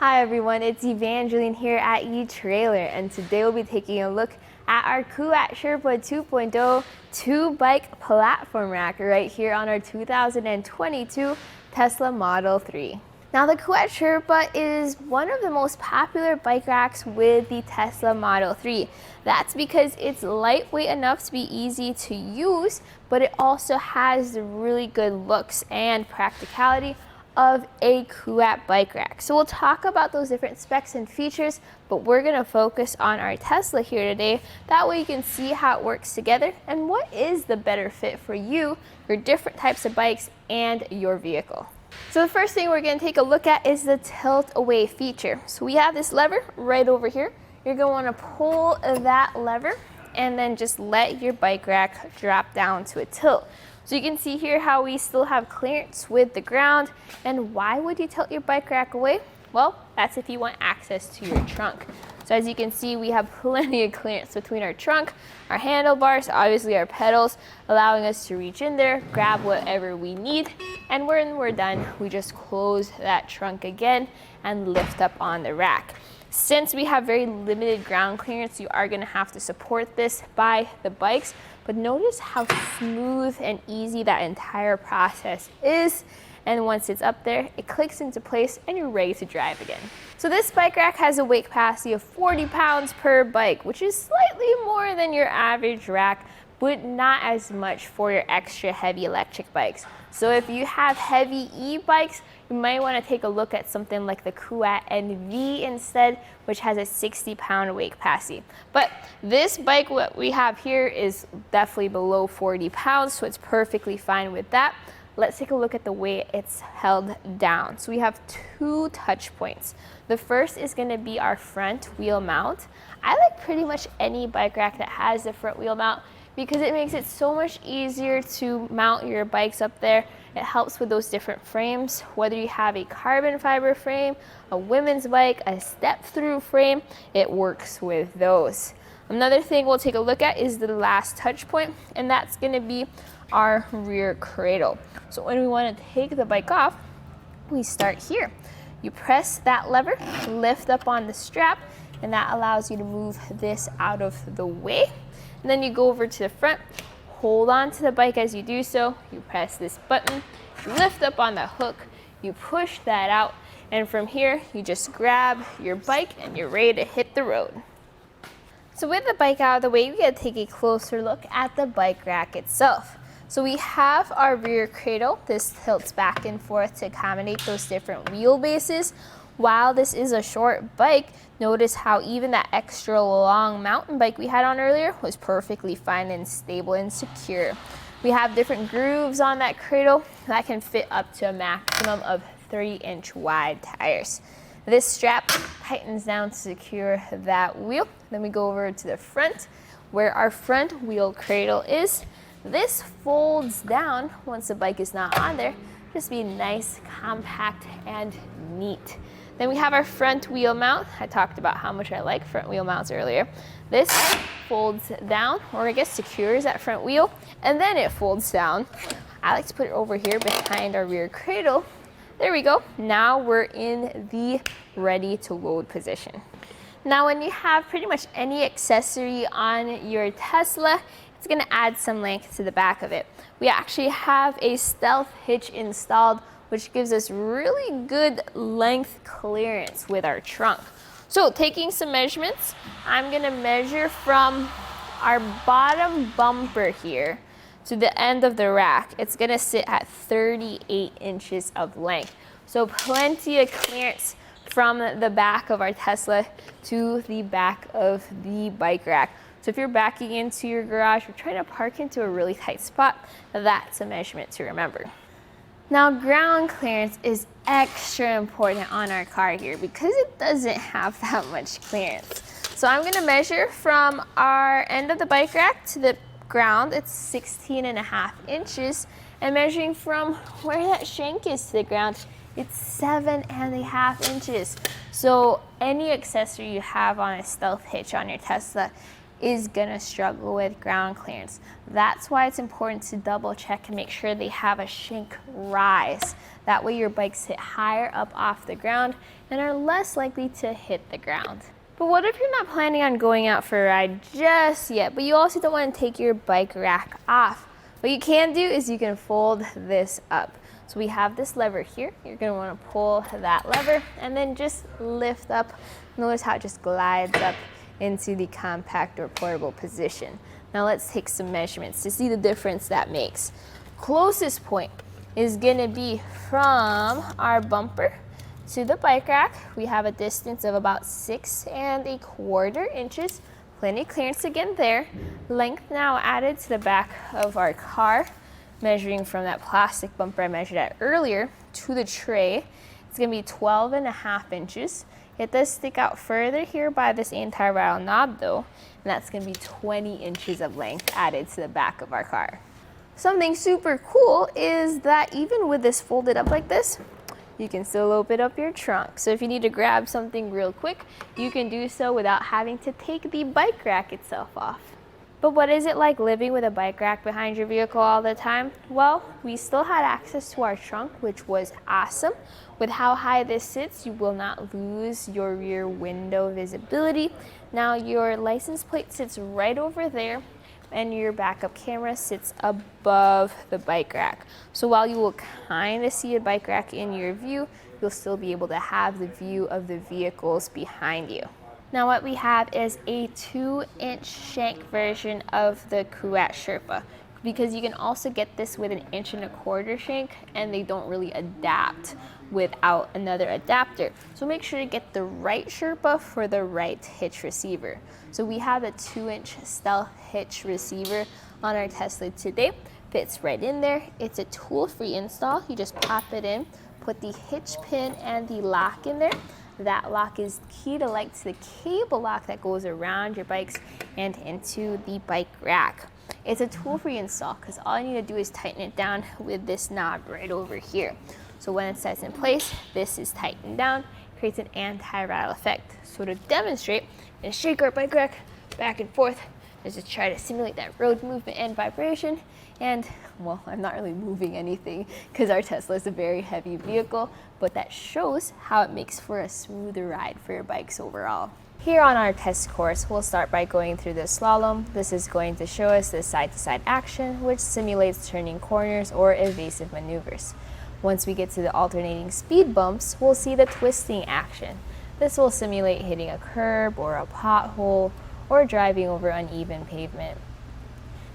Hi everyone, it's Evangeline here at eTrailer, and today we'll be taking a look at our Kuat Sherpa 2.0 two-bike platform rack right here on our 2022 Tesla Model 3. Now the Kuat Sherpa is one of the most popular bike racks with the Tesla Model 3. That's because it's lightweight enough to be easy to use, but it also has the really good looks and practicality of a Kuat bike rack. So we'll talk about those different specs and features, but we're gonna focus on our Tesla here today. That way you can see how it works together and what is the better fit for you, your different types of bikes, and your vehicle. So the first thing we're gonna take a look at is the tilt away feature. So we have this lever right over here. You're gonna wanna pull that lever and then just let your bike rack drop down to a tilt. So you can see here how we still have clearance with the ground. And why would you tilt your bike rack away? Well, that's if you want access to your trunk. So as you can see, we have plenty of clearance between our trunk, our handlebars, obviously our pedals, allowing us to reach in there, grab whatever we need. And when we're done, we just close that trunk again and lift up on the rack. Since we have very limited ground clearance, you are gonna have to support this by the bikes, but notice how smooth and easy that entire process is. And once it's up there, it clicks into place and you're ready to drive again. So this bike rack has a weight capacity of 40 pounds per bike, which is slightly more than your average rack, but not as much for your extra heavy electric bikes. So if you have heavy e-bikes, you might want to take a look at something like the Kuat NV instead, which has a 60-pound weight capacity. But this bike, what we have here, is definitely below 40 pounds, so it's perfectly fine with that. Let's take a look at the way it's held down. So we have two touch points. The first is going to be our front wheel mount. I like pretty much any bike rack that has the front wheel mount because it makes it so much easier to mount your bikes up there. It helps with those different frames, whether you have a carbon fiber frame, a women's bike, a step-through frame, it works with those. Another thing we'll take a look at is the last touch point, and that's going to be our rear cradle. So when we want to take the bike off, we start here. You press that lever, lift up on the strap, and that allows you to move this out of the way. And then you go over to the front, hold on to the bike as you do so, you press this button, lift up on the hook, you push that out, and from here, you just grab your bike and you're ready to hit the road. So with the bike out of the way, we gotta take a closer look at the bike rack itself. So we have our rear cradle. This tilts back and forth to accommodate those different wheelbases. While this is a short bike, notice how even that extra long mountain bike we had on earlier was perfectly fine and stable and secure. We have different grooves on that cradle that can fit up to a maximum of 3-inch wide tires. This strap tightens down to secure that wheel. Then we go over to the front where our front wheel cradle is. This folds down once the bike is not on there, just be nice, compact, and neat. Then we have our front wheel mount. I talked about how much I like front wheel mounts earlier. This folds down, or I guess secures that front wheel, and then it folds down. I like to put it over here behind our rear cradle. There we go. Now we're in the ready to load position. Now when you have pretty much any accessory on your Tesla, it's gonna add some length to the back of it. We actually have a stealth hitch installed, which gives us really good length clearance with our trunk. So taking some measurements, I'm gonna measure from our bottom bumper here to the end of the rack. It's gonna sit at 38 inches of length. So plenty of clearance from the back of our Tesla to the back of the bike rack. So if you're backing into your garage or trying to park into a really tight spot, that's a measurement to remember. Now ground clearance is extra important on our car here because it doesn't have that much clearance. So I'm gonna measure from our end of the bike rack to the ground, it's 16.5 inches, and measuring from where that shank is to the ground, it's 7.5 inches. So any accessory you have on a stealth hitch on your Tesla is gonna struggle with ground clearance. That's why it's important to double check and make sure they have a shank rise. That way your bikes sit higher up off the ground and are less likely to hit the ground. But what if you're not planning on going out for a ride just yet, but you also don't want to take your bike rack off? What you can do is you can fold this up. So we have this lever here. You're going to want to pull that lever and then just lift up. Notice how it just glides up into the compact or portable position. Now let's take some measurements to see the difference that makes. Closest point is going to be from our bumper to the bike rack. We have a distance of about 6¼ inches. Plenty of clearance again there. Length now added to the back of our car, measuring from that plastic bumper I measured at earlier to the tray. It's gonna be 12½ inches. It does stick out further here by this anti-rattle knob though, and that's gonna be 20 inches of length added to the back of our car. Something super cool is that even with this folded up like this, you can still open up your trunk. So if you need to grab something real quick, you can do so without having to take the bike rack itself off. But what is it like living with a bike rack behind your vehicle all the time? Well, we still had access to our trunk, which was awesome. With how high this sits, you will not lose your rear window visibility. Now your license plate sits right over there, and your backup camera sits above the bike rack. So while you will kind of see a bike rack in your view, you'll still be able to have the view of the vehicles behind you. Now what we have is a 2-inch shank version of the Kuat Sherpa, because you can also get this with an 1¼ shank, and they don't really adapt without another adapter. So make sure to get the right Sherpa for the right hitch receiver. So we have a 2-inch stealth hitch receiver on our Tesla today. Fits right in there. It's a tool-free install. You just pop it in, put the hitch pin and the lock in there. That lock is key to the cable lock that goes around your bikes and into the bike rack. It's a tool-free install because all you need to do is tighten it down with this knob right over here. So when it sets in place, this is tightened down, creates an anti-rattle effect. So to demonstrate, I'm going to shake our bike rack back and forth just to try to simulate that road movement and vibration. And, well, I'm not really moving anything because our Tesla is a very heavy vehicle, but that shows how it makes for a smoother ride for your bikes overall. Here on our test course, we'll start by going through the slalom. This is going to show us the side-to-side action, which simulates turning corners or evasive maneuvers. Once we get to the alternating speed bumps, we'll see the twisting action. This will simulate hitting a curb or a pothole or driving over uneven pavement.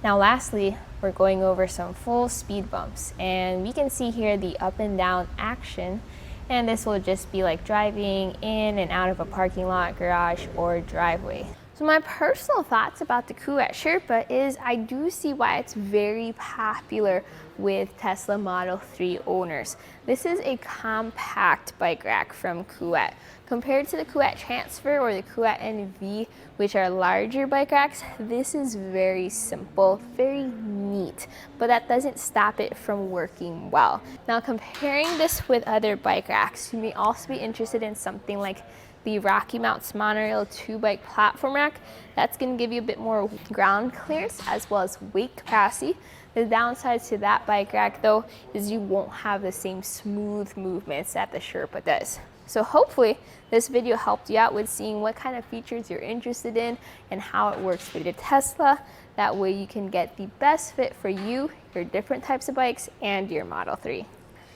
Now lastly, we're going over some full speed bumps, and we can see here the up and down action, and this will just be like driving in and out of a parking lot, garage, or driveway. So my personal thoughts about the Kuat Sherpa is I do see why it's very popular with Tesla Model 3 owners. This is a compact bike rack from Kuat. Compared to the Kuat Transfer or the Kuat NV, which are larger bike racks, this is very simple, very neat, but that doesn't stop it from working well. Now comparing this with other bike racks, you may also be interested in something like the Rocky Mounts Monorail 2-bike platform rack. That's going to give you a bit more ground clearance as well as weight capacity. The downside to that bike rack though is you won't have the same smooth movements that the Sherpa does. So hopefully this video helped you out with seeing what kind of features you're interested in and how it works with your Tesla. That way you can get the best fit for you, your different types of bikes, and your Model 3.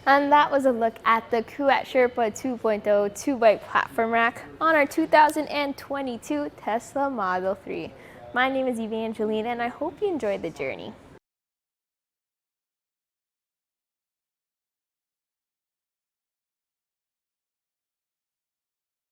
And that was a look at the Kuat Sherpa 2.0 2-bike platform rack on our 2022 Tesla Model 3. My name is Evangeline, and I hope you enjoyed the journey.